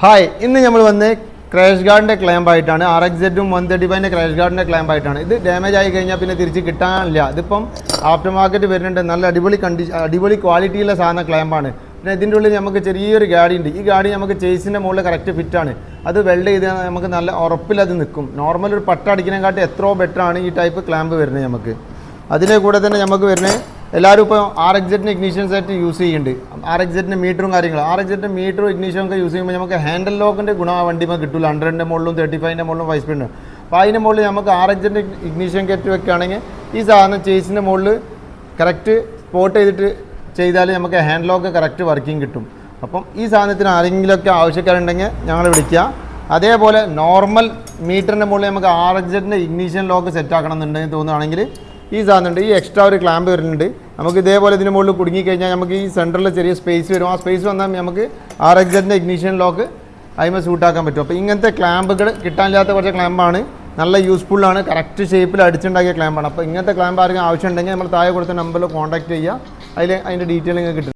Hi, ഇന്ന് നമ്മൾ വന്ന് ക്രാഷ് ഗാർഡിൻ്റെ ക്ലാമ്പ് ആയിട്ടാണ്. RXZ-ഉം 135ൻ്റെ ക്രാഷ് ഗാർഡിൻ്റെ ക്ലാമ്പ് ആയിട്ടാണ്. ഇത് ഡാമേജ് ആയി കഴിഞ്ഞാൽ പിന്നെ തിരിച്ച് കിട്ടാനില്ല. ഇതിപ്പം ആഫ്റ്റർ മാർക്കറ്റ് വരുന്നുണ്ട്. നല്ല അടിപൊളി ക്വാളിറ്റിയുള്ള സാധന ക്ലാമ്പാണ്. പിന്നെ ഇതിൻ്റെ ഉള്ളിൽ നമുക്ക് ചെറിയൊരു ഗാഡി ഉണ്ട്. ഈ ഗാഡി നമുക്ക് ചേസിൻ്റെ മുകളിൽ കറക്റ്റ് ഫിറ്റാണ്. അത് വെൽഡ് ചെയ്ത് നമുക്ക് നല്ല ഉറപ്പിൽ അത് നിൽക്കും. നോർമൽ ഒരു പട്ട അടിക്കുന്നതിനെക്കാട്ടി എത്രയോ ബെറ്ററാണ് ഈ ടൈപ്പ് ക്ലാമ്പ് വരുന്നത് നമുക്ക്. അതിൻ്റെ കൂടെ തന്നെ നമുക്ക് വരുന്നത് എല്ലാവരും ഇപ്പോൾ RXZ-ന് ഇഗ്നീഷൻ സെറ്റ് യൂസ് ചെയ്യുന്നുണ്ട്. RXZ-ന് മീറ്ററും കാര്യങ്ങളും. RXZ-ന് മീറ്ററും ഇഗ്നീഷനും ഒക്കെ യൂസ് ചെയ്യുമ്പോൾ നമുക്ക് ഹാൻഡിൽ ലോക്കിൻ്റെ ഗുണം ആ വണ്ടിമേ കിട്ടില്ല. 100ൻ്റെ മുകളിലും 35ൻ്റെ മുകളിലും 5 സ്പീഡ്. അപ്പോൾ അതിൻ്റെ മുകളിൽ നമുക്ക് RXZ-ൻ്റെ ഇഗ്നീഷൻ കെറ്റ് വെക്കുകയാണെങ്കിൽ ഈ സാധനം ചേസിൻ്റെ മുകളിൽ കറക്റ്റ് സ്പോട്ട് ചെയ്തിട്ട് ചെയ്താൽ നമുക്ക് ഹാൻഡ് ലോക്ക് കറക്റ്റ് വർക്കിംഗ് കിട്ടും. അപ്പം ഈ സാധനത്തിന് ആരെങ്കിലുമൊക്കെ ആവശ്യക്കാരുണ്ടെങ്കിൽ ഞങ്ങൾ വിളിക്കുക. അതേപോലെ നോർമൽ മീറ്ററിൻ്റെ മുകളിൽ നമുക്ക് RXZ-ൻ്റെ ഇഗ്നീഷൻ ലോക്ക് സെറ്റ് ആക്കണം എന്നുണ്ടെങ്കിൽ തോന്നുകയാണെങ്കിൽ ഈ സാധനമുണ്ട്. ഈ എക്സ്ട്രാ ഒരു ക്ലാമ്പ് വരുന്നുണ്ട്. നമുക്ക് ഇതേപോലെ ഇതിന് മുകളിൽ കുടുങ്ങിക്കഴിഞ്ഞാൽ നമുക്ക് ഈ സെൻറ്ററിൽ ചെറിയ സ്പേസ് വരും. ആ സ്പേസ് വന്നാൽ നമുക്ക് RXZ-ൻ്റെ ഇഗ്നീഷൻ ലോക്ക് അതിമേ സൂട്ടാക്കാൻ പറ്റും. അപ്പോൾ ഇങ്ങനത്തെ ക്ലാമ്പുകൾ കിട്ടാനില്ലാത്ത കുറച്ച് ക്ലാമ്പാണ്. നല്ല യൂസ്ഫുള്ളാണ്. കറക്റ്റ് ഷേപ്പിൽ അടിച്ചുണ്ടാക്കിയ ക്ലാമ്പാണ്. അപ്പോൾ ഇങ്ങനത്തെ ക്ലാമ്പ് ആർക്കും ആവശ്യമുണ്ടെങ്കിൽ നമ്മൾ താഴെ കൊടുത്ത നമ്പറിൽ കോൺടാക്ട് ചെയ്യുക. അതിൻ്റെ ഡീറ്റെയിൽ നിങ്ങൾക്ക് കിട്ടും.